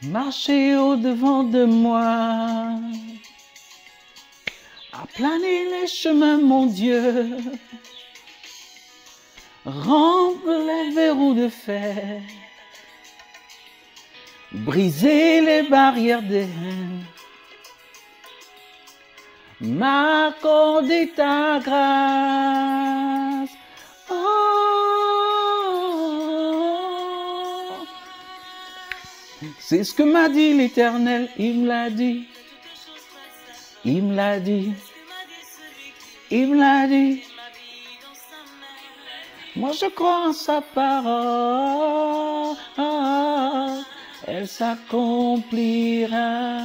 marcher au-devant de moi, aplaner les chemins, mon Dieu, rompre les verrous de fer, briser les barrières des haines, m'accorder ta grâce. Oh, c'est ce que m'a dit l'Éternel, il me l'a dit, il me l'a dit, il me l'a dit. Moi je crois en sa parole, elle s'accomplira.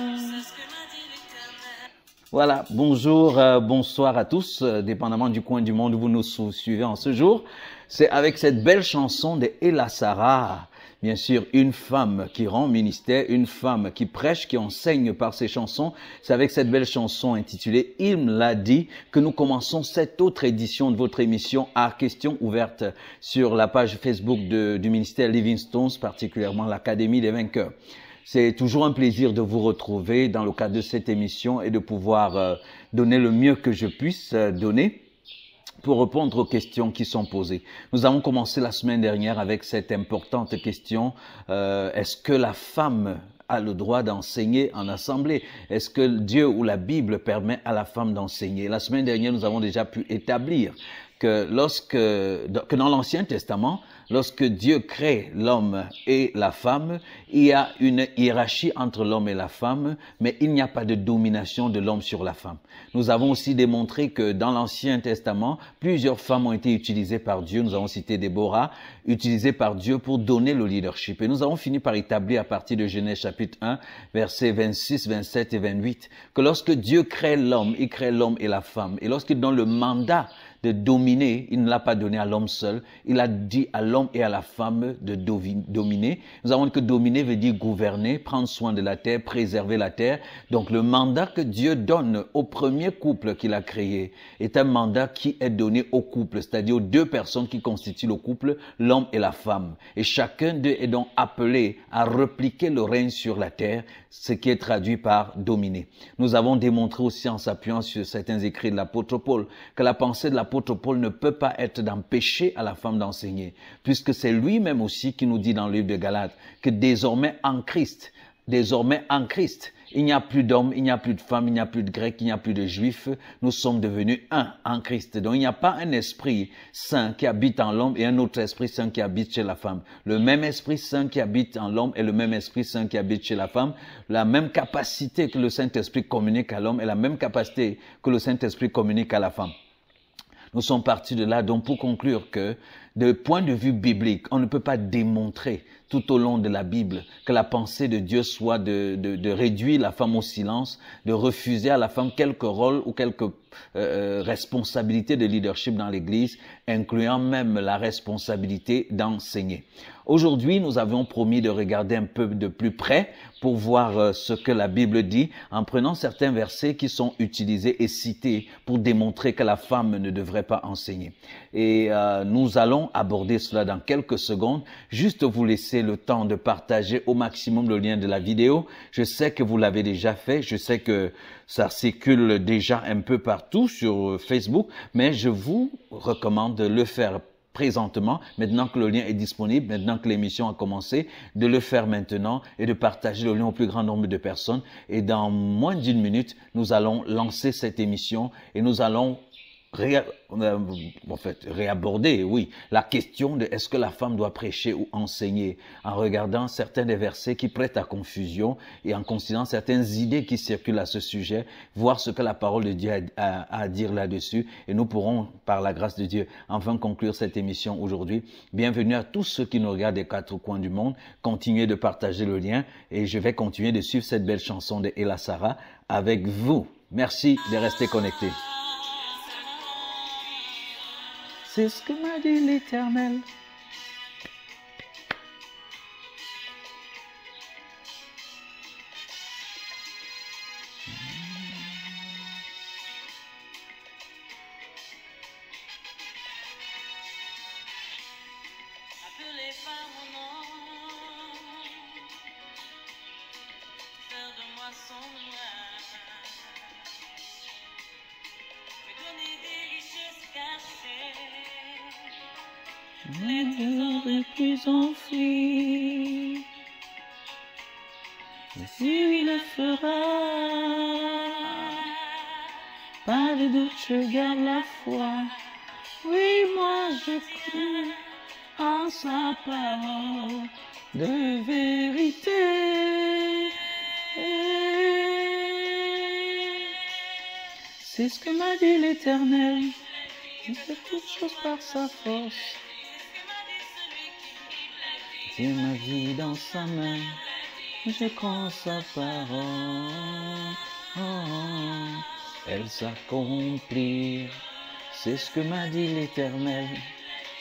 Voilà, bonjour, bonsoir à tous, dépendamment du coin du monde où vous nous suivez en ce jour. C'est avec cette belle chanson de Ella Sarah, bien sûr, une femme qui rend ministère, une femme qui prêche, qui enseigne par ses chansons. C'est avec cette belle chanson intitulée « Il me l'a dit » que nous commençons cette autre édition de votre émission à questions ouvertes sur la page Facebook du ministère Living Stones, particulièrement l'Académie des vainqueurs. C'est toujours un plaisir de vous retrouver dans le cadre de cette émission et de pouvoir donner le mieux que je puisse donner pour répondre aux questions qui sont posées. Nous avons commencé la semaine dernière avec cette importante question, est-ce que la femme a le droit d'enseigner en assemblée? Est-ce que Dieu ou la Bible permet à la femme d'enseigner? La semaine dernière, nous avons déjà pu établir que dans l'Ancien Testament, lorsque Dieu crée l'homme et la femme, il y a une hiérarchie entre l'homme et la femme, mais il n'y a pas de domination de l'homme sur la femme. Nous avons aussi démontré que dans l'Ancien Testament, plusieurs femmes ont été utilisées par Dieu. Nous avons cité Déborah, utilisée par Dieu pour donner le leadership. Et nous avons fini par établir à partir de Genèse chapitre 1, versets 26, 27 et 28, que lorsque Dieu crée l'homme, il crée l'homme et la femme. Et lorsqu'il donne le mandat de dominer, il ne l'a pas donné à l'homme seul, il a dit à l'homme et à la femme de dominer. Nous avons dit que dominer veut dire gouverner, prendre soin de la terre, préserver la terre. Donc le mandat que Dieu donne au premier couple qu'il a créé est un mandat qui est donné au couple, c'est-à-dire aux deux personnes qui constituent le couple, l'homme et la femme. Et chacun d'eux est donc appelé à repliquer le règne sur la terre, ce qui est traduit par dominer. Nous avons démontré aussi en s'appuyant sur certains écrits de l'apôtre Paul que la pensée de l'apôtre Paul ne peut pas être d'empêcher à la femme d'enseigner, puisque c'est lui-même aussi qui nous dit dans le livre de Galates que désormais en Christ, il n'y a plus d'hommes, il n'y a plus de femmes, il n'y a plus de grecs, il n'y a plus de juifs. Nous sommes devenus un en Christ. Donc il n'y a pas un esprit saint qui habite en l'homme et un autre esprit saint qui habite chez la femme. Le même esprit saint qui habite en l'homme et le même esprit saint qui habite chez la femme. La même capacité que le Saint-Esprit communique à l'homme et la même capacité que le Saint-Esprit communique à la femme. Nous sommes partis de là donc pour conclure que, de point de vue biblique, on ne peut pas démontrer tout au long de la Bible que la pensée de Dieu soit de réduire la femme au silence, de refuser à la femme quelque rôle ou quelque responsabilité de leadership dans l'Église, incluant même la responsabilité d'enseigner. Aujourd'hui, nous avions promis de regarder un peu de plus près pour voir ce que la Bible dit en prenant certains versets qui sont utilisés et cités pour démontrer que la femme ne devrait pas enseigner. Et nous allons aborder cela dans quelques secondes. Juste vous laisser le temps de partager au maximum le lien de la vidéo. Je sais que vous l'avez déjà fait. Je sais que ça circule déjà un peu partout sur Facebook, mais je vous recommande de le faire présentement, maintenant que le lien est disponible, maintenant que l'émission a commencé, de le faire maintenant et de partager le lien au plus grand nombre de personnes. Et dans moins d'1 minute, nous allons lancer cette émission et nous allons réaborder, oui, la question de est-ce que la femme doit prêcher ou enseigner en regardant certains des versets qui prêtent à confusion et en considérant certaines idées qui circulent à ce sujet, voir ce que la parole de Dieu a à dire là-dessus et nous pourrons, par la grâce de Dieu, enfin conclure cette émission aujourd'hui. Bienvenue à tous ceux qui nous regardent des quatre coins du monde. Continuez de partager le lien et je vais continuer de suivre cette belle chanson de Ella Sarah avec vous. Merci de rester connectés. C'est ce que m'a dit l'Éternel. Appelez par mon nom, Les aurais pu s'enfuir, mais si il le fera, pas de doute, je garde la foi. Oui, moi je crois en sa parole de vérité. C'est ce que m'a dit l'Éternel, il fait toutes choses par sa force. Tiens ma vie dans sa main, je crois en sa parole. Elle s'accomplit, c'est ce que m'a dit l'Éternel,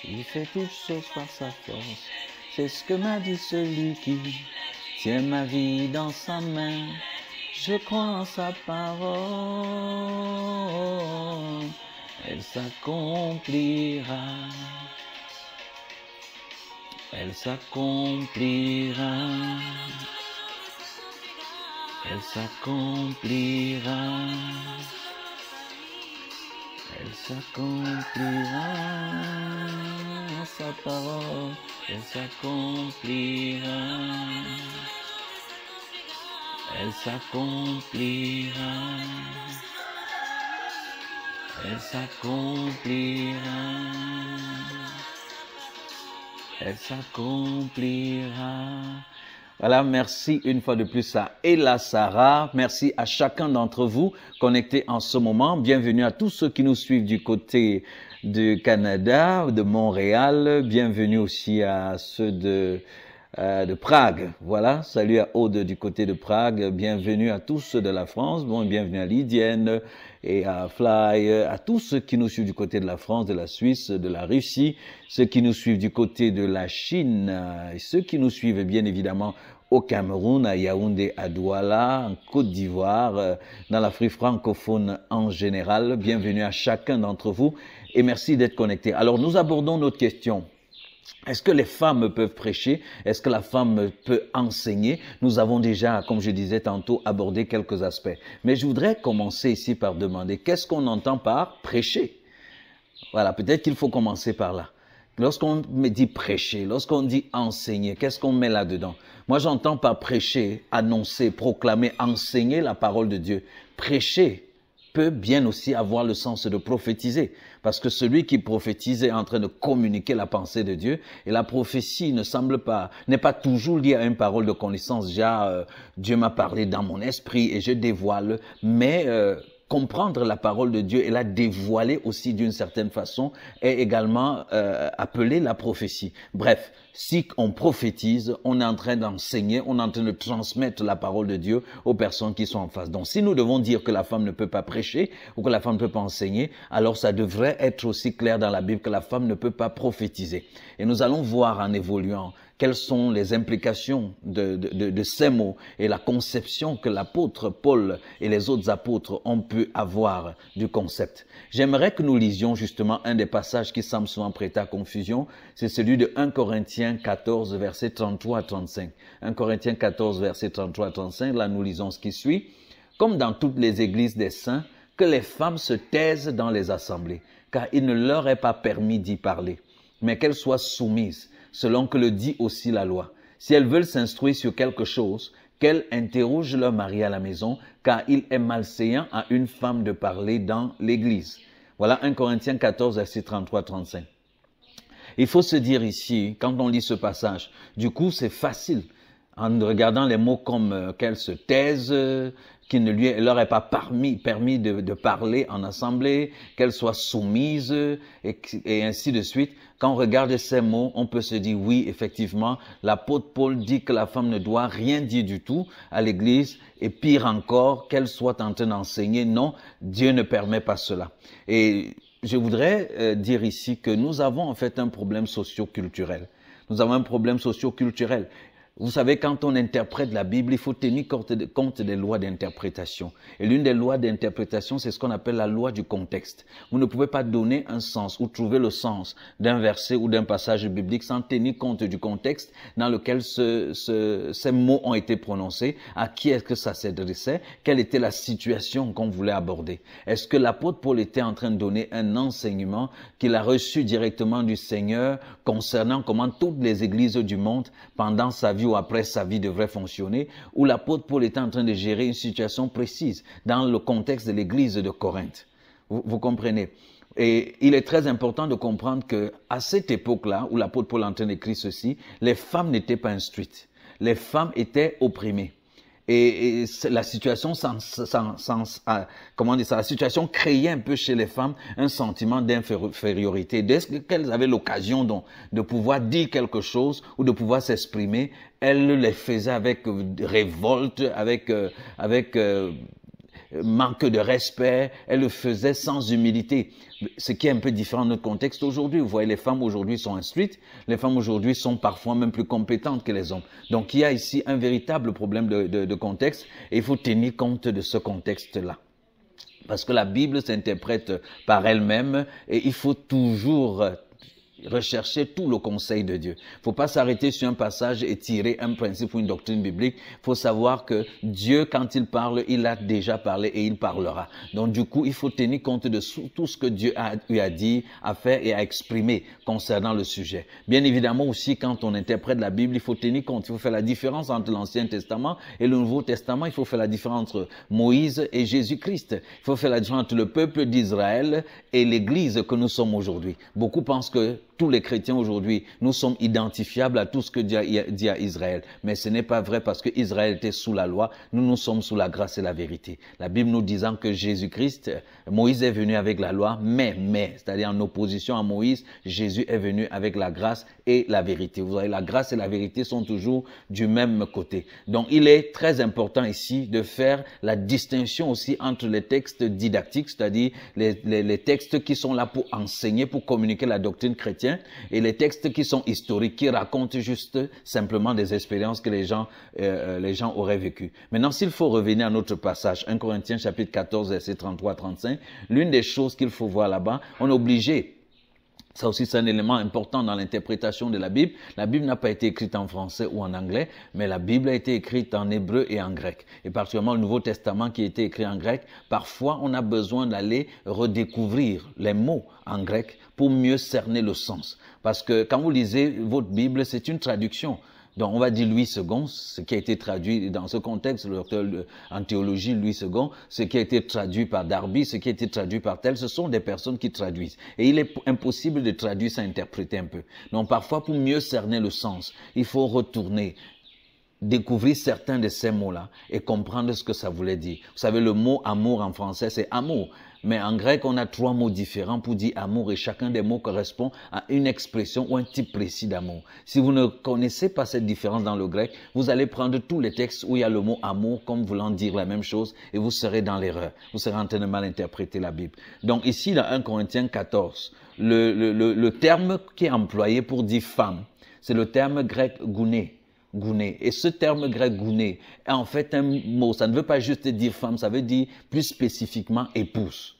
il fait toutes choses par sa force. C'est ce que m'a dit celui qui tient ma vie dans sa main, je crois en sa parole. Elle s'accomplira. Elle s'accomplira. Elle s'accomplira. Elle s'accomplira. Sa parole, elle s'accomplira. Elle s'accomplira. Elle s'accomplira. Elle s'accomplira. Voilà, merci une fois de plus à Ella Sarah. Merci à chacun d'entre vous connectés en ce moment. Bienvenue à tous ceux qui nous suivent du côté du Canada, de Montréal. Bienvenue aussi à ceux de Prague. Voilà, salut à Aude du côté de Prague. Bienvenue à tous ceux de la France. Bon, bienvenue à Lydienne et à Fly, à tous ceux qui nous suivent du côté de la France, de la Suisse, de la Russie, ceux qui nous suivent du côté de la Chine, et ceux qui nous suivent bien évidemment au Cameroun, à Yaoundé, à Douala, en Côte d'Ivoire, dans l'Afrique francophone en général. Bienvenue à chacun d'entre vous et merci d'être connectés. Alors, nous abordons notre question. Est-ce que les femmes peuvent prêcher? Est-ce que la femme peut enseigner? Nous avons déjà, comme je disais tantôt, abordé quelques aspects. Mais je voudrais commencer ici par demander, qu'est-ce qu'on entend par prêcher? Voilà, peut-être qu'il faut commencer par là. Lorsqu'on me dit prêcher, lorsqu'on dit enseigner, qu'est-ce qu'on met là-dedans? Moi, j'entends par prêcher, annoncer, proclamer, enseigner la parole de Dieu. Prêcher peut bien aussi avoir le sens de prophétiser. Parce que celui qui prophétise est en train de communiquer la pensée de Dieu. Et la prophétie n'est pas toujours liée à une parole de connaissance. Déjà, Dieu m'a parlé dans mon esprit et je dévoile. Mais comprendre la parole de Dieu et la dévoiler aussi d'une certaine façon est également appelé la prophétie. Bref, si on prophétise, on est en train d'enseigner, on est en train de transmettre la parole de Dieu aux personnes qui sont en face. Donc, si nous devons dire que la femme ne peut pas prêcher ou que la femme ne peut pas enseigner, alors ça devrait être aussi clair dans la Bible que la femme ne peut pas prophétiser. Et nous allons voir en évoluant quelles sont les implications de ces mots et la conception que l'apôtre Paul et les autres apôtres ont pu avoir du concept. J'aimerais que nous lisions justement un des passages qui semble souvent prêter à confusion, c'est celui de 1 Corinthiens 14, versets 33 à 35. 1 Corinthiens 14, versets 33 à 35, là nous lisons ce qui suit. Comme dans toutes les églises des saints, que les femmes se taisent dans les assemblées, car il ne leur est pas permis d'y parler, mais qu'elles soient soumises, selon que le dit aussi la loi. Si elles veulent s'instruire sur quelque chose, qu'elles interrogent leur mari à la maison, car il est malséant à une femme de parler dans l'église. Voilà 1 Corinthiens 14, versets 33-35. Il faut se dire ici, quand on lit ce passage, du coup c'est facile, en regardant les mots comme qu'elles se taisent, qu'il ne leur est pas permis de parler en assemblée, qu'elles soient soumises et ainsi de suite. Quand on regarde ces mots, on peut se dire oui, effectivement, l'apôtre Paul dit que la femme ne doit rien dire du tout à l'église et pire encore, qu'elle soit en train d'enseigner. Non, Dieu ne permet pas cela. Et je voudrais dire ici que nous avons en fait un problème socio-culturel. Nous avons un problème socio-culturel. Vous savez, quand on interprète la Bible, il faut tenir compte des lois d'interprétation. Et l'une des lois d'interprétation, c'est ce qu'on appelle la loi du contexte. Vous ne pouvez pas donner un sens ou trouver le sens d'un verset ou d'un passage biblique sans tenir compte du contexte dans lequel ces mots ont été prononcés, à qui est-ce que ça s'adressait, quelle était la situation qu'on voulait aborder. Est-ce que l'apôtre Paul était en train de donner un enseignement qu'il a reçu directement du Seigneur concernant comment toutes les églises du monde, pendant sa vie ou après sa vie, devraient fonctionner, ou l'apôtre Paul était en train de gérer une situation précise dans le contexte de l'église de Corinthe? Vous comprenez? Et il est très important de comprendre que à cette époque-là, où l'apôtre Paul est en train d'écrire ceci, les femmes n'étaient pas instruites. Les femmes étaient opprimées. Et la situation, la situation créait un peu chez les femmes un sentiment d'infériorité. Dès qu'elles avaient l'occasion de pouvoir dire quelque chose ou de pouvoir s'exprimer, elles les faisaient avec révolte, avec manque de respect, elles le faisaient sans humilité. Ce qui est un peu différent de notre contexte aujourd'hui. Vous voyez, les femmes aujourd'hui sont instruites, les femmes aujourd'hui sont parfois même plus compétentes que les hommes. Donc il y a ici un véritable problème de contexte et il faut tenir compte de ce contexte-là. Parce que la Bible s'interprète par elle-même et il faut toujours rechercher tout le conseil de Dieu. Il ne faut pas s'arrêter sur un passage et tirer un principe ou une doctrine biblique. Il faut savoir que Dieu, quand il parle, il a déjà parlé et il parlera. Donc du coup, il faut tenir compte de tout ce que Dieu lui a dit, a fait et a exprimé concernant le sujet. Bien évidemment aussi, quand on interprète la Bible, il faut tenir compte. Il faut faire la différence entre l'Ancien Testament et le Nouveau Testament. Il faut faire la différence entre Moïse et Jésus-Christ. Il faut faire la différence entre le peuple d'Israël et l'Église que nous sommes aujourd'hui. Beaucoup pensent que tous les chrétiens aujourd'hui, nous sommes identifiables à tout ce que Dieu a dit à Israël. Mais ce n'est pas vrai parce que Israël était sous la loi. Nous sommes sous la grâce et la vérité. La Bible nous disant que Jésus-Christ, Moïse est venu avec la loi, mais, c'est-à-dire en opposition à Moïse, Jésus est venu avec la grâce et la vérité. Vous voyez, la grâce et la vérité sont toujours du même côté. Donc, il est très important ici de faire la distinction aussi entre les textes didactiques, c'est-à-dire les textes qui sont là pour enseigner, pour communiquer la doctrine chrétienne, et les textes qui sont historiques, qui racontent juste simplement des expériences que les gens auraient vécues. Maintenant, s'il faut revenir à notre passage, 1 Corinthiens chapitre 14, versets 33-35, l'une des choses qu'il faut voir là-bas, on est obligé. Ça aussi, c'est un élément important dans l'interprétation de la Bible. La Bible n'a pas été écrite en français ou en anglais, mais la Bible a été écrite en hébreu et en grec. Et particulièrement le Nouveau Testament qui a été écrit en grec, parfois on a besoin d'aller redécouvrir les mots en grec pour mieux cerner le sens. Parce que quand vous lisez votre Bible, c'est une traduction. Donc, on va dire Louis II, ce qui a été traduit dans ce contexte, le docteur en théologie Louis II, ce qui a été traduit par Darby, ce qui a été traduit par tel, ce sont des personnes qui traduisent. Et il est impossible de traduire sans interpréter un peu. Donc, parfois, pour mieux cerner le sens, il faut retourner, découvrir certains de ces mots-là et comprendre ce que ça voulait dire. Vous savez, le mot amour en français, c'est amour. Mais en grec, on a 3 mots différents pour dire amour et chacun des mots correspond à une expression ou un type précis d'amour. Si vous ne connaissez pas cette différence dans le grec, vous allez prendre tous les textes où il y a le mot amour comme voulant dire la même chose et vous serez dans l'erreur. Vous serez en train de mal interpréter la Bible. Donc ici, dans 1 Corinthiens 14, le terme qui est employé pour dire femme, c'est le terme grec gouné. Gouné. Et ce terme grec gouné est en fait un mot, ça ne veut pas juste dire femme, ça veut dire plus spécifiquement épouse.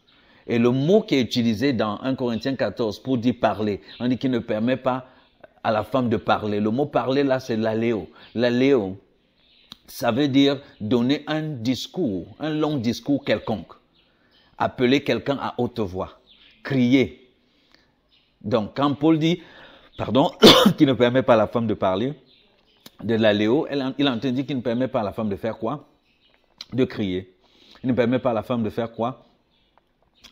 Et le mot qui est utilisé dans 1 Corinthiens 14 pour dire parler, on dit qu'il ne permet pas à la femme de parler. Le mot parler là, c'est l'aléo. L'aléo, ça veut dire donner un discours, un long discours quelconque. Appeler quelqu'un à haute voix, crier. Donc quand Paul dit, qu'il ne permet pas à la femme de parler, de l'aléo, il a entendu qu'il ne permet pas à la femme de faire quoi? De crier. Il ne permet pas à la femme de faire quoi?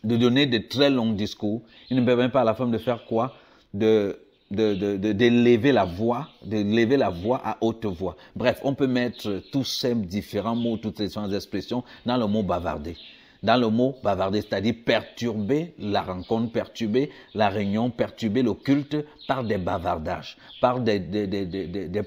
De donner de très longs discours. Il ne permet pas à la femme de faire quoi? D'élever la voix, à haute voix. Bref, on peut mettre tous ces différents mots, toutes ces différentes expressions dans le mot bavarder. Dans le mot bavarder, c'est-à-dire perturber la rencontre, perturber la réunion, perturber le culte par des bavardages, par des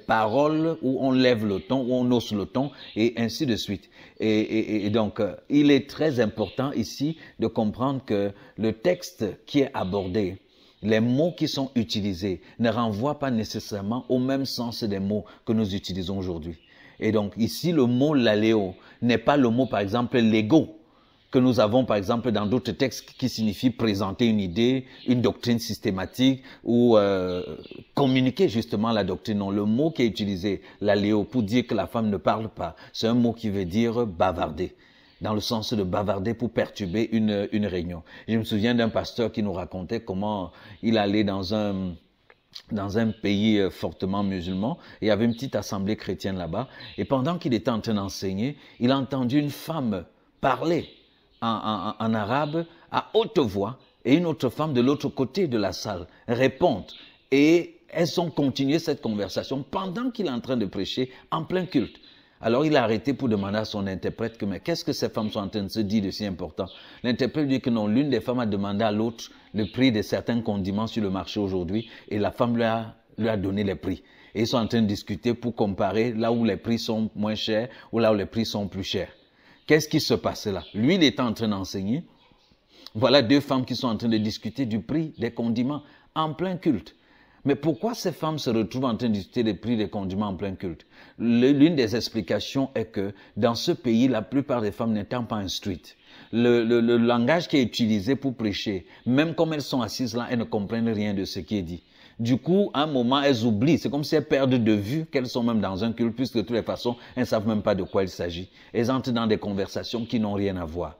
paroles où on lève le ton, où on hausse le ton, et ainsi de suite. Et donc, il est très important ici de comprendre que le texte qui est abordé les mots qui sont utilisés ne renvoient pas nécessairement au même sens des mots que nous utilisons aujourd'hui. Et donc ici, le mot laléo n'est pas le mot, par exemple, lego, que nous avons, par exemple, dans d'autres textes qui signifie présenter une idée, une doctrine systématique ou communiquer justement la doctrine. Non, le mot qui est utilisé, laléo, pour dire que la femme ne parle pas, c'est un mot qui veut dire bavarder, dans le sens de bavarder pour perturber une réunion. Je me souviens d'un pasteur qui nous racontait comment il allait dans un pays fortement musulman, et il y avait une petite assemblée chrétienne là-bas, et pendant qu'il était en train d'enseigner, il a entendu une femme parler en arabe à haute voix, et une autre femme de l'autre côté de la salle répondre. Et elles ont continué cette conversation pendant qu'il est en train de prêcher en plein culte. Alors il a arrêté pour demander à son interprète que mais qu'est-ce que ces femmes sont en train de se dire de si important. L'interprète dit que non, l'une des femmes a demandé à l'autre le prix de certains condiments sur le marché aujourd'hui, et la femme lui a donné les prix. Et ils sont en train de discuter pour comparer là où les prix sont moins chers ou là où les prix sont plus chers. Qu'est-ce qui se passe là? Lui, il était en train d'enseigner. Voilà deux femmes qui sont en train de discuter du prix des condiments en plein culte. Mais pourquoi ces femmes se retrouvent en train de discuter des prix des condiments en plein culte? L'une des explications est que dans ce pays, la plupart des femmes n'étant pas instruites, le langage qui est utilisé pour prêcher, même comme elles sont assises là, elles ne comprennent rien de ce qui est dit. Du coup, à un moment, elles oublient. C'est comme si elles perdent de vue qu'elles sont même dans un culte, puisque de toutes les façons, elles ne savent même pas de quoi il s'agit. Elles entrent dans des conversations qui n'ont rien à voir.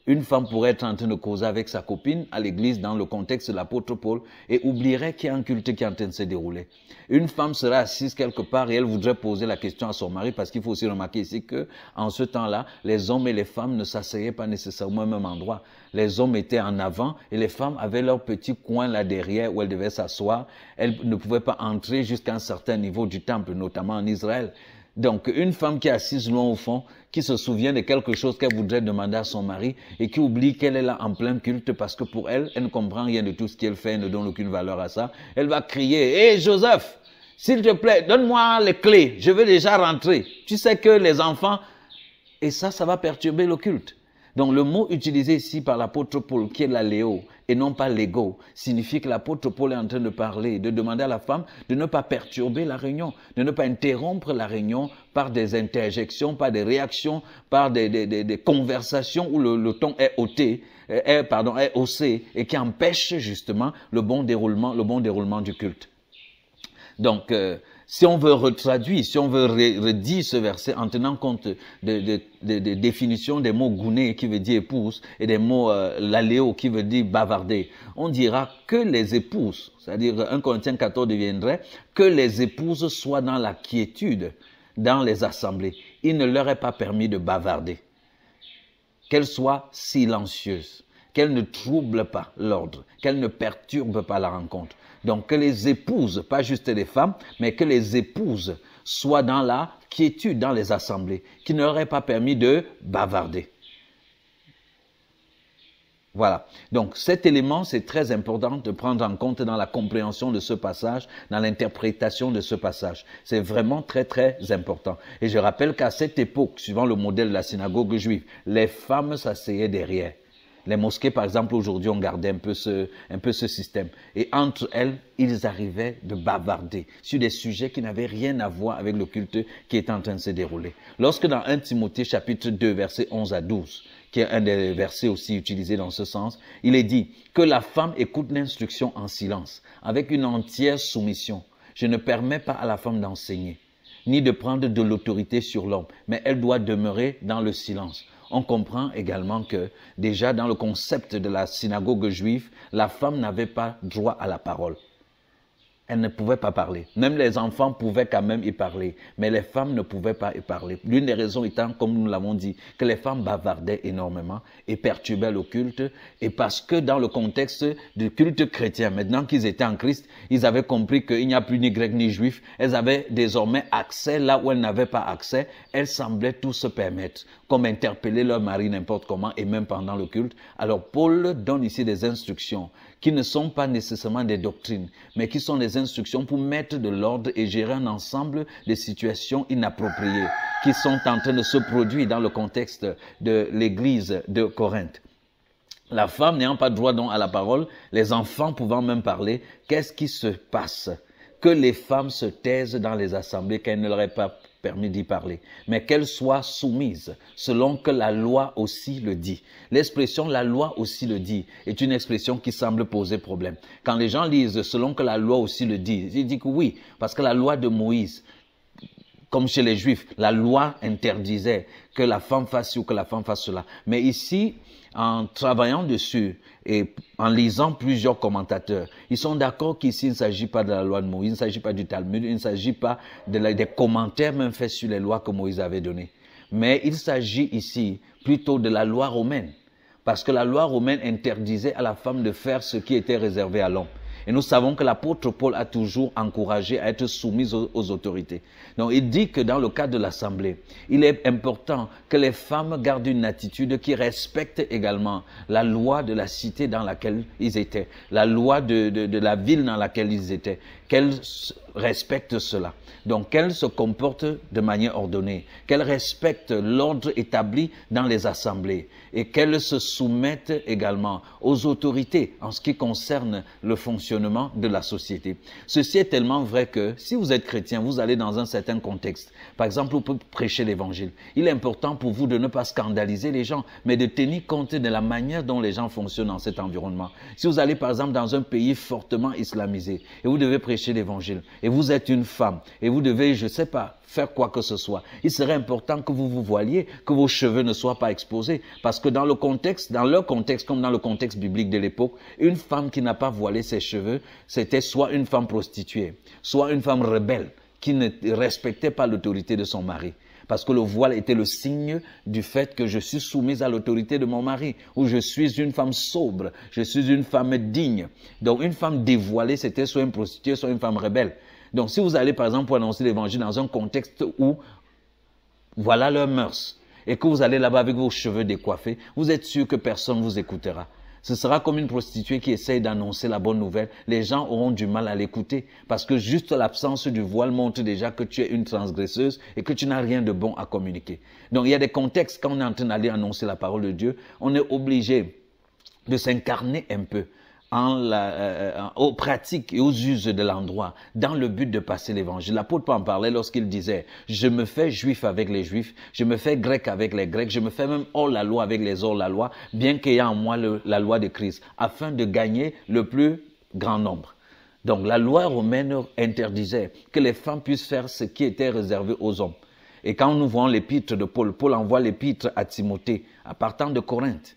Une femme pourrait être en train de causer avec sa copine à l'église dans le contexte de l'apôtre Paul et oublierait qu'il y a un culte qui est en train de se dérouler. Une femme serait assise quelque part et elle voudrait poser la question à son mari, parce qu'il faut aussi remarquer ici que en ce temps-là, les hommes et les femmes ne s'asseyaient pas nécessairement au même endroit. Les hommes étaient en avant et les femmes avaient leur petit coin là derrière où elles devaient s'asseoir. Elles ne pouvaient pas entrer jusqu'à un certain niveau du temple, notamment en Israël. Donc, une femme qui est assise loin au fond, qui se souvient de quelque chose qu'elle voudrait demander à son mari et qui oublie qu'elle est là en plein culte parce que pour elle, elle ne comprend rien de tout ce qu'elle fait, elle ne donne aucune valeur à ça. Elle va crier, « Hé Joseph, s'il te plaît, donne-moi les clés, je veux déjà rentrer. » Tu sais que les enfants, et ça va perturber le culte. Donc le mot utilisé ici par l'apôtre Paul, qui est l'aléo et non pas l'ego, signifie que l'apôtre Paul est en train de parler, de demander à la femme de ne pas perturber la réunion, de ne pas interrompre la réunion par des interjections, par des réactions, par des conversations où le ton est haussé et qui empêchent justement le bon déroulement du culte. Donc, si on veut retraduire, si on veut redire ce verset en tenant compte des définitions des mots gouné qui veut dire épouse et des mots laléo qui veut dire bavarder, on dira que les épouses, c'est-à-dire 1 Corinthiens 14 deviendrait que les épouses soient dans la quiétude dans les assemblées. Il ne leur est pas permis de bavarder. Qu'elles soient silencieuses, qu'elles ne troublent pas l'ordre, qu'elles ne perturbent pas la rencontre. Donc que les épouses, pas juste les femmes, mais que les épouses soient dans la quiétude dans les assemblées, qui ne leur est pas permis de bavarder. Voilà. Donc cet élément, c'est très important de prendre en compte dans la compréhension de ce passage, dans l'interprétation de ce passage. C'est vraiment très très important. Et je rappelle qu'à cette époque, suivant le modèle de la synagogue juive, les femmes s'asseyaient derrière. Les mosquées, par exemple, aujourd'hui, ont gardé un peu ce système. Et entre elles, ils arrivaient de bavarder sur des sujets qui n'avaient rien à voir avec le culte qui était en train de se dérouler. Lorsque dans 1 Timothée, chapitre 2, versets 11 à 12, qui est un des versets aussi utilisés dans ce sens, il est dit que la femme écoute l'instruction en silence, avec une entière soumission. Je ne permets pas à la femme d'enseigner, ni de prendre de l'autorité sur l'homme, mais elle doit demeurer dans le silence. On comprend également que déjà dans le concept de la synagogue juive, la femme n'avait pas droit à la parole. Elle ne pouvait pas parler. Même les enfants pouvaient quand même y parler, mais les femmes ne pouvaient pas y parler. L'une des raisons étant, comme nous l'avons dit, que les femmes bavardaient énormément et perturbaient le culte, et parce que dans le contexte du culte chrétien, maintenant qu'ils étaient en Christ, ils avaient compris qu'il n'y a plus ni grec ni juif, elles avaient désormais accès là où elles n'avaient pas accès, elles semblaient tout se permettre, comme interpeller leur mari n'importe comment et même pendant le culte. Alors Paul donne ici des instructions qui ne sont pas nécessairement des doctrines, mais qui sont des instructions pour mettre de l'ordre et gérer un ensemble de situations inappropriées qui sont en train de se produire dans le contexte de l'église de Corinthe. La femme n'ayant pas droit donc à la parole, les enfants pouvant même parler, qu'est-ce qui se passe? Que les femmes se taisent dans les assemblées, qu'elles ne leur aient pas permis d'y parler, mais qu'elles soient soumises, selon que la loi aussi le dit. L'expression « la loi aussi le dit » est une expression qui semble poser problème. Quand les gens lisent « selon que la loi aussi le dit », ils disent que oui, parce que la loi de Moïse, comme chez les Juifs, la loi interdisait que la femme fasse ci ou que la femme fasse cela. Mais ici, en travaillant dessus et en lisant plusieurs commentateurs, ils sont d'accord qu'ici, il ne s'agit pas de la loi de Moïse, il ne s'agit pas du Talmud, il ne s'agit pas des commentaires même faits sur les lois que Moïse avait données. Mais il s'agit ici plutôt de la loi romaine. Parce que la loi romaine interdisait à la femme de faire ce qui était réservé à l'homme. Et nous savons que l'apôtre Paul a toujours encouragé à être soumis aux autorités. Donc il dit que dans le cadre de l'assemblée, il est important que les femmes gardent une attitude qui respecte également la loi de la cité dans laquelle ils étaient, la loi de la ville dans laquelle ils étaient, qu'elles respectent cela. Donc qu'elles se comportent de manière ordonnée, qu'elles respectent l'ordre établi dans les assemblées et qu'elles se soumettent également aux autorités en ce qui concerne le fonctionnement de la société. Ceci est tellement vrai que si vous êtes chrétien, vous allez dans un certain contexte. Par exemple, vous pouvez prêcher l'évangile. Il est important pour vous de ne pas scandaliser les gens, mais de tenir compte de la manière dont les gens fonctionnent dans cet environnement. Si vous allez par exemple dans un pays fortement islamisé et vous devez prêcher l'évangile et vous êtes une femme et vous devez, je ne sais pas, faire quoi que ce soit, il serait important que vous vous voiliez, que vos cheveux ne soient pas exposés. Parce que dans le contexte, dans leur contexte, comme dans le contexte biblique de l'époque, une femme qui n'a pas voilé ses cheveux, c'était soit une femme prostituée, soit une femme rebelle, qui ne respectait pas l'autorité de son mari. Parce que le voile était le signe du fait que je suis soumise à l'autorité de mon mari, ou je suis une femme sobre, je suis une femme digne. Donc une femme dévoilée, c'était soit une prostituée, soit une femme rebelle. Donc si vous allez par exemple pour annoncer l'évangile dans un contexte où voilà leurs mœurs, et que vous allez là-bas avec vos cheveux décoiffés, vous êtes sûr que personne ne vous écoutera. Ce sera comme une prostituée qui essaye d'annoncer la bonne nouvelle. Les gens auront du mal à l'écouter parce que juste l'absence du voile montre déjà que tu es une transgresseuse et que tu n'as rien de bon à communiquer. Donc il y a des contextes quand on est en train d'aller annoncer la parole de Dieu, on est obligé de s'incarner un peu aux pratiques et aux uses de l'endroit, dans le but de passer l'évangile. L'apôtre Paul en parlait lorsqu'il disait « Je me fais juif avec les juifs, je me fais grec avec les grecs, je me fais même hors-la-loi avec les hors-la-loi, bien qu'ayant en moi la loi de Christ, afin de gagner le plus grand nombre. » Donc la loi romaine interdisait que les femmes puissent faire ce qui était réservé aux hommes. Et quand nous voyons l'épître de Paul, Paul envoie l'épître à Timothée, à partant de Corinthe.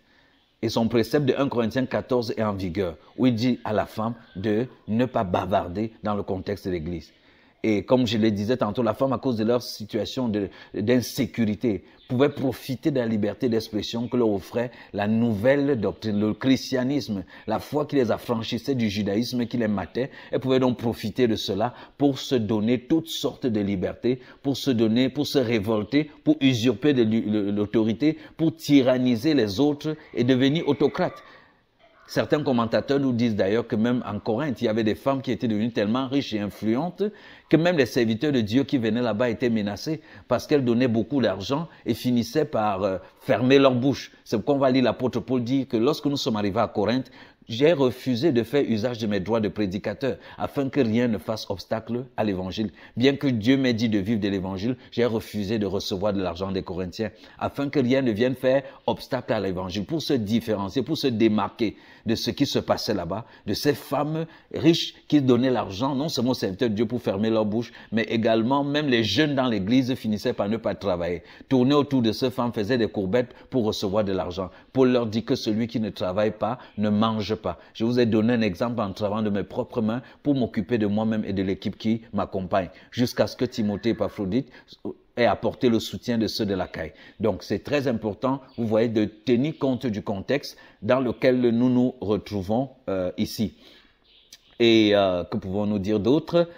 Et son précepte de 1 Corinthiens 14 est en vigueur, où il dit à la femme de ne pas bavarder dans le contexte de l'église. Et comme je le disais tantôt, la femme, à cause de leur situation d'insécurité, pouvait profiter de la liberté d'expression que leur offrait la nouvelle doctrine, le christianisme, la foi qui les affranchissait du judaïsme qui les matait. Elles pouvaient donc profiter de cela pour se donner toutes sortes de libertés, pour se donner, pour se révolter, pour usurper l'autorité, pour tyranniser les autres et devenir autocrates. Certains commentateurs nous disent d'ailleurs que même en Corinthe, il y avait des femmes qui étaient devenues tellement riches et influentes que même les serviteurs de Dieu qui venaient là-bas étaient menacés parce qu'elles donnaient beaucoup d'argent et finissaient par fermer leur bouche. C'est pourquoi on va lire l'apôtre Paul dire que lorsque nous sommes arrivés à Corinthe, j'ai refusé de faire usage de mes droits de prédicateur afin que rien ne fasse obstacle à l'évangile. Bien que Dieu m'ait dit de vivre de l'évangile, j'ai refusé de recevoir de l'argent des Corinthiens afin que rien ne vienne faire obstacle à l'évangile pour se différencier, pour se démarquer de ce qui se passait là-bas, de ces femmes riches qui donnaient l'argent, non seulement aux serviteurs de Dieu pour fermer leur bouche, mais également même les jeunes dans l'église finissaient par ne pas travailler. Tourner autour de ces femmes faisaient des courbettes pour recevoir de l'argent. Paul leur dit que celui qui ne travaille pas ne mange pas. Je vous ai donné un exemple en travaillant de mes propres mains pour m'occuper de moi-même et de l'équipe qui m'accompagne, jusqu'à ce que Timothée et Épaphrodite aient apporté le soutien de ceux de l'Achaïe. Donc c'est très important, vous voyez, de tenir compte du contexte dans lequel nous nous retrouvons ici. Et que pouvons-nous dire d'autre?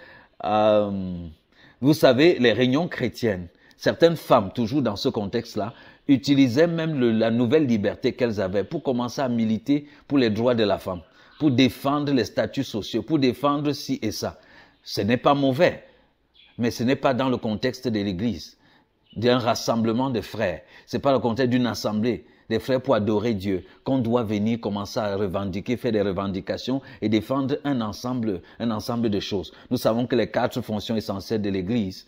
Vous savez, les réunions chrétiennes, certaines femmes, toujours dans ce contexte-là, utilisaient même la nouvelle liberté qu'elles avaient pour commencer à militer pour les droits de la femme, pour défendre les statuts sociaux, pour défendre ci et ça. Ce n'est pas mauvais, mais ce n'est pas dans le contexte de l'église, d'un rassemblement de frères. Ce n'est pas le contexte d'une assemblée. des frères pour adorer Dieu, qu'on doit venir commencer à revendiquer, faire des revendications et défendre un ensemble de choses. Nous savons que les 4 fonctions essentielles de l'Église,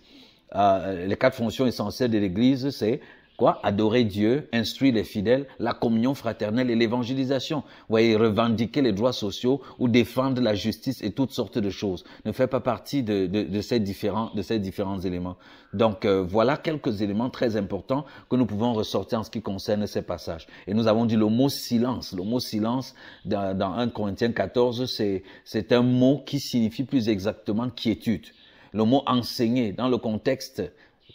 c'est quoi? Adorer Dieu, instruire les fidèles, la communion fraternelle et l'évangélisation. Vous voyez, revendiquer les droits sociaux ou défendre la justice et toutes sortes de choses ne fait pas partie de ces différents éléments. Donc, voilà quelques éléments très importants que nous pouvons ressortir en ce qui concerne ces passages. Et nous avons dit le mot silence. Le mot silence, dans 1 Corinthiens 14, c'est un mot qui signifie plus exactement quiétude. Le mot enseigner, dans le contexte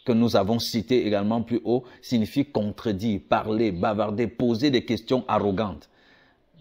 que nous avons cité également plus haut, signifie contredire, parler, bavarder, poser des questions arrogantes,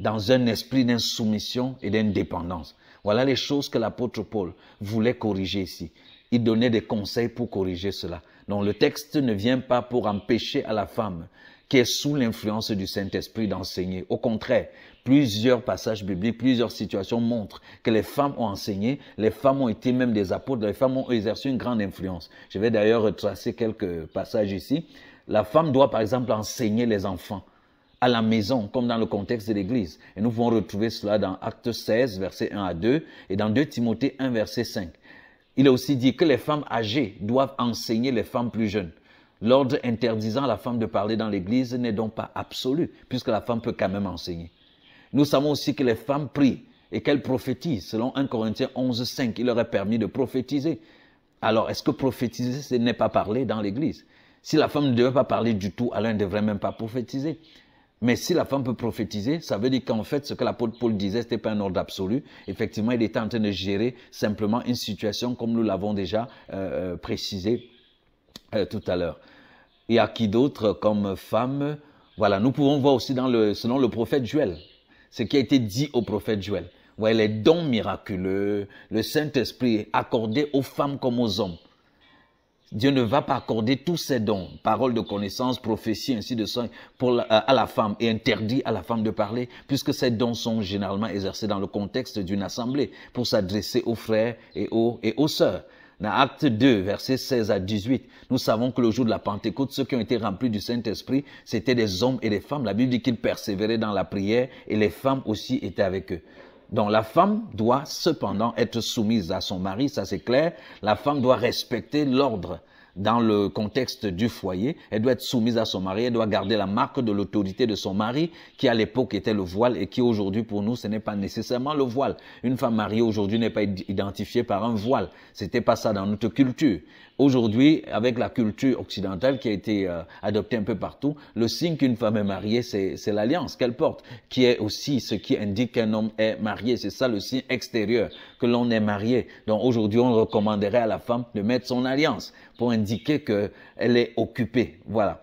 dans un esprit d'insoumission et d'indépendance. Voilà les choses que l'apôtre Paul voulait corriger ici. Il donnait des conseils pour corriger cela. Donc le texte ne vient pas pour empêcher à la femme qui est sous l'influence du Saint-Esprit d'enseigner. Au contraire, plusieurs passages bibliques, plusieurs situations montrent que les femmes ont enseigné, les femmes ont été même des apôtres, les femmes ont exercé une grande influence. Je vais d'ailleurs retracer quelques passages ici. La femme doit par exemple enseigner les enfants à la maison, comme dans le contexte de l'Église. Et nous pouvons retrouver cela dans Actes 16, versets 1 à 2, et dans 2 Timothée 1, verset 5. Il est aussi dit que les femmes âgées doivent enseigner les femmes plus jeunes. L'ordre interdisant à la femme de parler dans l'église n'est donc pas absolu, puisque la femme peut quand même enseigner. Nous savons aussi que les femmes prient et qu'elles prophétisent. Selon 1 Corinthiens 11, 5, il leur est permis de prophétiser. Alors, est-ce que prophétiser, ce n'est pas parler dans l'église? Si la femme ne devait pas parler du tout, alors elle ne devrait même pas prophétiser. Mais si la femme peut prophétiser, ça veut dire qu'en fait, ce que l'apôtre Paul disait, ce n'était pas un ordre absolu. Effectivement, il était en train de gérer simplement une situation comme nous l'avons déjà précisé tout à l'heure. Il y a qui d'autre comme femme? Voilà, nous pouvons voir aussi selon le prophète Joël, ce qui a été dit au prophète Joël. Vous voyez, les dons miraculeux, le Saint-Esprit accordé aux femmes comme aux hommes. Dieu ne va pas accorder tous ces dons, paroles de connaissance, prophétie, ainsi de suite, à la femme et interdit à la femme de parler, puisque ces dons sont généralement exercés dans le contexte d'une assemblée pour s'adresser aux frères et aux sœurs. Dans Acte 2, versets 16 à 18, nous savons que le jour de la Pentecôte, ceux qui ont été remplis du Saint-Esprit, c'était des hommes et des femmes. La Bible dit qu'ils persévéraient dans la prière et les femmes aussi étaient avec eux. Donc la femme doit cependant être soumise à son mari, ça c'est clair. La femme doit respecter l'ordre dans le contexte du foyer. Elle doit être soumise à son mari, elle doit garder la marque de l'autorité de son mari, qui à l'époque était le voile et qui aujourd'hui pour nous ce n'est pas nécessairement le voile. Une femme mariée aujourd'hui n'est pas identifiée par un voile. C'était pas ça dans notre culture. Aujourd'hui, avec la culture occidentale qui a été adoptée un peu partout, le signe qu'une femme est mariée, c'est l'alliance qu'elle porte, qui est aussi ce qui indique qu'un homme est marié. C'est ça le signe extérieur, que l'on est marié. Donc aujourd'hui, on recommanderait à la femme de mettre son alliance pour indiquer qu'elle est occupée. Voilà.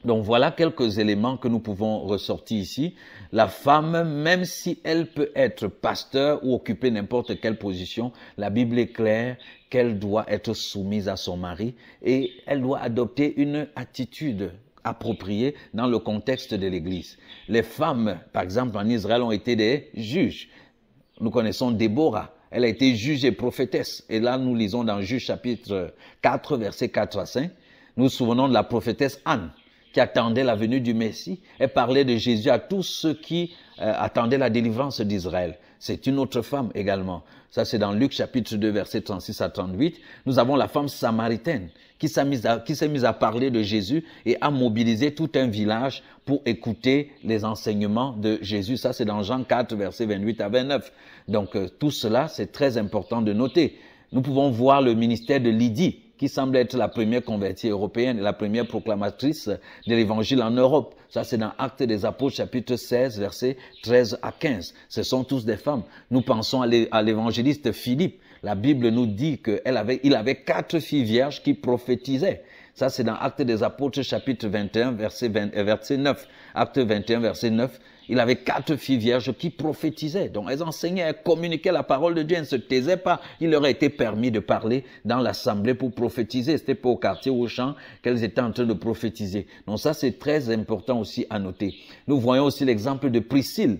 Donc voilà quelques éléments que nous pouvons ressortir ici. La femme, même si elle peut être pasteur ou occuper n'importe quelle position, la Bible est claire qu'elle doit être soumise à son mari et elle doit adopter une attitude appropriée dans le contexte de l'Église. Les femmes, par exemple en Israël, ont été des juges. Nous connaissons Déborah. Elle a été juge et prophétesse. Et là, nous lisons dans Juge chapitre 4, versets 4 à 5. Nous nous souvenons de la prophétesse Anne, qui attendait la venue du Messie. Elle parlait de Jésus à tous ceux qui attendaient la délivrance d'Israël. C'est une autre femme également. Ça, c'est dans Luc chapitre 2, versets 36 à 38. Nous avons la femme samaritaine qui s'est mise à parler de Jésus et a mobilisé tout un village pour écouter les enseignements de Jésus. Ça, c'est dans Jean 4, versets 28 à 29. Donc, tout cela, c'est très important de noter. Nous pouvons voir le ministère de Lydie, qui semble être la première convertie européenne et la première proclamatrice de l'évangile en Europe. Ça, c'est dans Actes des Apôtres, chapitre 16, versets 13 à 15. Ce sont tous des femmes. Nous pensons à l'évangéliste Philippe. La Bible nous dit qu'il avait 4 filles vierges qui prophétisaient. Ça, c'est dans Actes des Apôtres, chapitre 21, verset 9. Acte 21, verset 9. Il avait 4 filles vierges qui prophétisaient. Donc, elles enseignaient, elles communiquaient la parole de Dieu. Elles ne se taisaient pas. Il leur a été permis de parler dans l'assemblée pour prophétiser. C'était pas au quartier ou au champ qu'elles étaient en train de prophétiser. Donc, ça, c'est très important aussi à noter. Nous voyons aussi l'exemple de Priscille,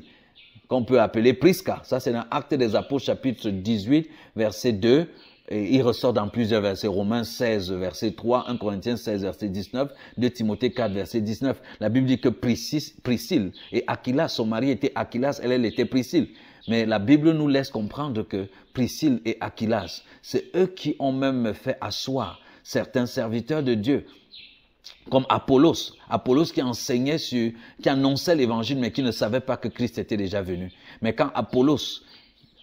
qu'on peut appeler Prisca. Ça, c'est dans Actes des Apôtres, chapitre 18, verset 2. Et il ressort dans plusieurs versets, Romains 16, verset 3, 1 Corinthiens 16, verset 19, 2 Timothée 4, verset 19. La Bible dit que Priscille et Aquilas, son mari était Aquilas, elle était Priscille. Mais la Bible nous laisse comprendre que Priscille et Aquilas, c'est eux qui ont même fait asseoir certains serviteurs de Dieu, comme Apollos. Apollos qui enseignait qui annonçait l'évangile, mais qui ne savait pas que Christ était déjà venu. Mais quand Apollos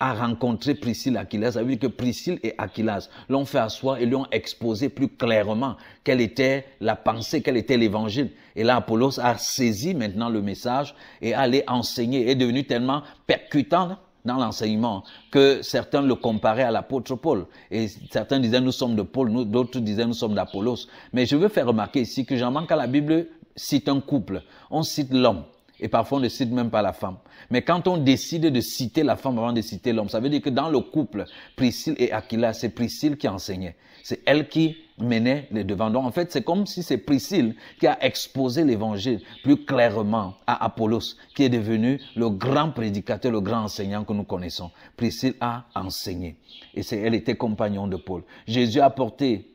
a rencontré Priscille et Aquilas, ça veut dire que Priscille et Aquilas l'ont fait asseoir et lui ont exposé plus clairement quelle était la pensée, quel était l'évangile. Et là, Apollos a saisi maintenant le message et allé enseigner, est devenu tellement percutant dans l'enseignement que certains le comparaient à l'apôtre Paul. Et certains disaient nous sommes de Paul, d'autres disaient nous sommes d'Apollos. Mais je veux faire remarquer ici que généralement quand la Bible cite un couple, on cite l'homme. Et parfois, on ne cite même pas la femme. Mais quand on décide de citer la femme avant de citer l'homme, ça veut dire que dans le couple, Priscille et Aquila, c'est Priscille qui enseignait. C'est elle qui menait les devants. Donc, en fait, c'est comme si c'est Priscille qui a exposé l'évangile plus clairement à Apollos, qui est devenu le grand prédicateur, le grand enseignant que nous connaissons. Priscille a enseigné. Et elle était compagnon de Paul. Jésus a apporté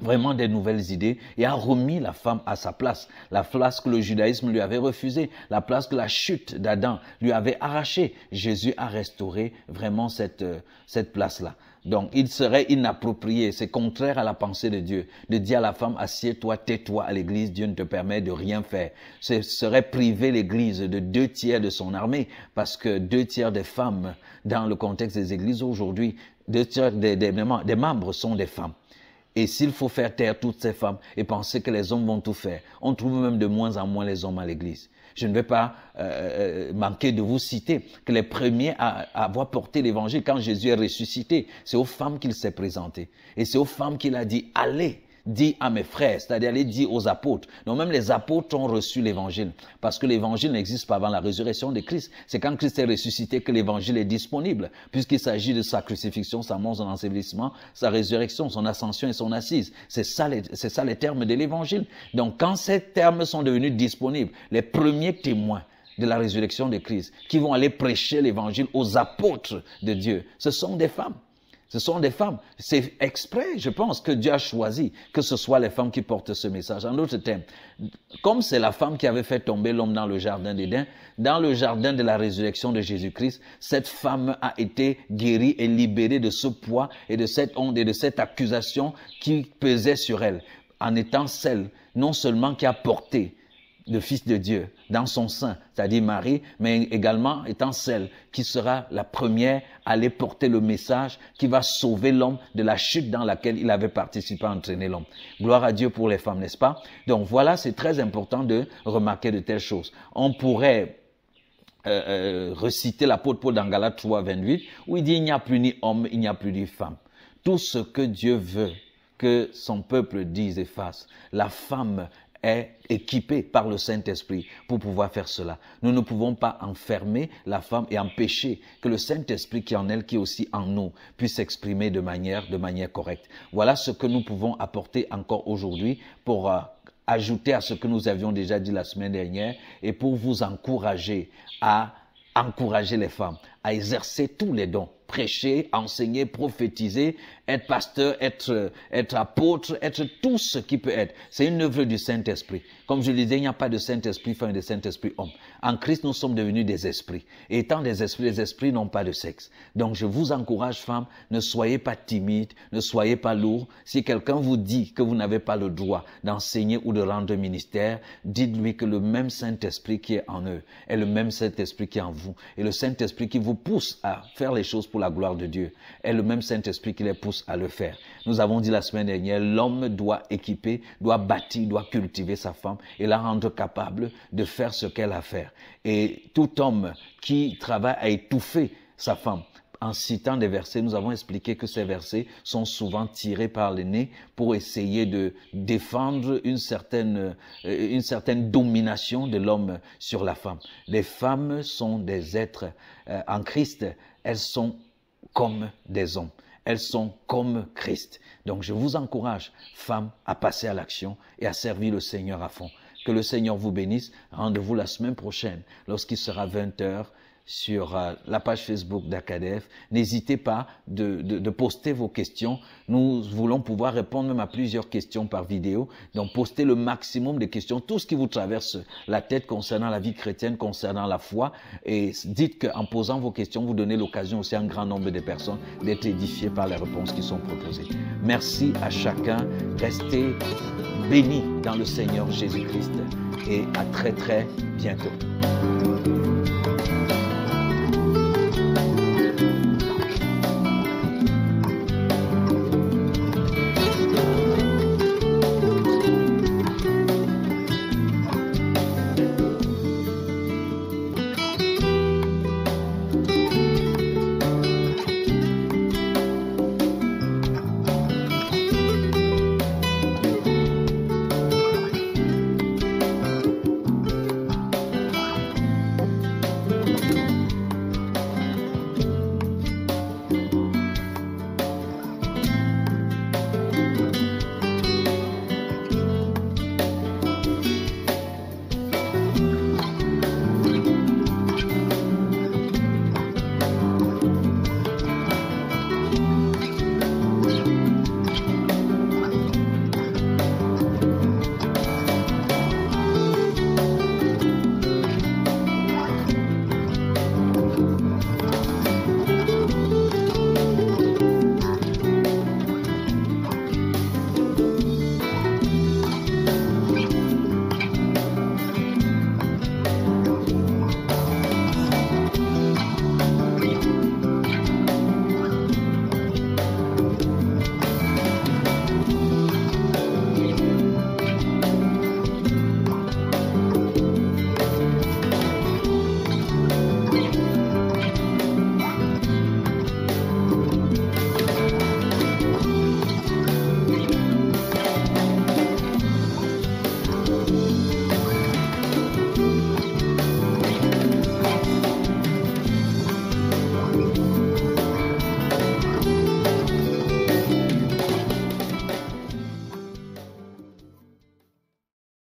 vraiment des nouvelles idées et a remis la femme à sa place. La place que le judaïsme lui avait refusée, la place que la chute d'Adam lui avait arrachée. Jésus a restauré vraiment cette place-là. Donc, il serait inapproprié, c'est contraire à la pensée de Dieu, de dire à la femme, assieds-toi, tais-toi à l'église, Dieu ne te permet de rien faire. Ce serait priver l'église de 2/3 de son armée, parce que 2/3 des femmes, dans le contexte des églises aujourd'hui, 2/3 des membres sont des femmes. Et s'il faut faire taire toutes ces femmes et penser que les hommes vont tout faire, on trouve même de moins en moins les hommes à l'église. Je ne vais pas manquer de vous citer que les premiers à avoir porté l'évangile quand Jésus est ressuscité, c'est aux femmes qu'il s'est présenté. Et c'est aux femmes qu'il a dit, allez, dit à mes frères, c'est-à-dire allez dire aux apôtres. Donc même les apôtres ont reçu l'évangile, parce que l'évangile n'existe pas avant la résurrection de Christ. C'est quand Christ est ressuscité que l'évangile est disponible, puisqu'il s'agit de sa crucifixion, sa mort, son ensevelissement, sa résurrection, son ascension et son assise. C'est ça les termes de l'évangile. Donc quand ces termes sont devenus disponibles, les premiers témoins de la résurrection de Christ, qui vont aller prêcher l'évangile aux apôtres de Dieu, ce sont des femmes. Ce sont des femmes. C'est exprès, je pense, que Dieu a choisi que ce soit les femmes qui portent ce message. En d'autres termes, comme c'est la femme qui avait fait tomber l'homme dans le jardin d'Éden, dans le jardin de la résurrection de Jésus-Christ, cette femme a été guérie et libérée de ce poids et de cette honte et de cette accusation qui pesait sur elle, en étant celle, non seulement qui a porté le Fils de Dieu dans son sein, c'est-à-dire Marie, mais également étant celle qui sera la première à aller porter le message qui va sauver l'homme de la chute dans laquelle il avait participé à entraîner l'homme. Gloire à Dieu pour les femmes, n'est-ce pas? Donc voilà, c'est très important de remarquer de telles choses. On pourrait reciter l'apôtre Paul dans Galates 3, 28, où il dit, il n'y a plus ni homme, il n'y a plus ni femme. Tout ce que Dieu veut que son peuple dise et fasse, la femme est équipée par le Saint-Esprit pour pouvoir faire cela. Nous ne pouvons pas enfermer la femme et empêcher que le Saint-Esprit qui est en elle, qui est aussi en nous, puisse s'exprimer de manière correcte. Voilà ce que nous pouvons apporter encore aujourd'hui pour ajouter à ce que nous avions déjà dit la semaine dernière et pour vous encourager à encourager les femmes à exercer tous les dons. Prêcher, enseigner, prophétiser, être pasteur, être apôtre, être tout ce qui peut être. C'est une œuvre du Saint-Esprit. Comme je le disais, il n'y a pas de Saint-Esprit femme et de Saint-Esprit homme. En Christ, nous sommes devenus des esprits. Et étant des esprits, les esprits n'ont pas de sexe. Donc, je vous encourage, femmes, ne soyez pas timides, ne soyez pas lourds. Si quelqu'un vous dit que vous n'avez pas le droit d'enseigner ou de rendre ministère, dites-lui que le même Saint-Esprit qui est en eux est le même Saint-Esprit qui est en vous. Et le Saint-Esprit qui vous pousse à faire les choses pour la gloire de Dieu est le même Saint-Esprit qui les pousse à le faire. Nous avons dit la semaine dernière, l'homme doit équiper, doit bâtir, doit cultiver sa femme et la rendre capable de faire ce qu'elle a à faire. Et tout homme qui travaille à étouffer sa femme, en citant des versets, nous avons expliqué que ces versets sont souvent tirés par le nez pour essayer de défendre une certaine domination de l'homme sur la femme. Les femmes sont des êtres en Christ, elles sont comme des hommes. Elles sont comme Christ. Donc je vous encourage, femmes, à passer à l'action et à servir le Seigneur à fond. Que le Seigneur vous bénisse. Rendez-vous la semaine prochaine lorsqu'il sera 20h sur la page Facebook d'Acadef. N'hésitez pas de poster vos questions. Nous voulons pouvoir répondre même à plusieurs questions par vidéo. Donc, postez le maximum de questions, tout ce qui vous traverse la tête concernant la vie chrétienne, concernant la foi. Et dites qu'en posant vos questions, vous donnez l'occasion aussi à un grand nombre de personnes d'être édifiées par les réponses qui sont proposées. Merci à chacun. Restez bénis dans le Seigneur Jésus-Christ et à très très bientôt.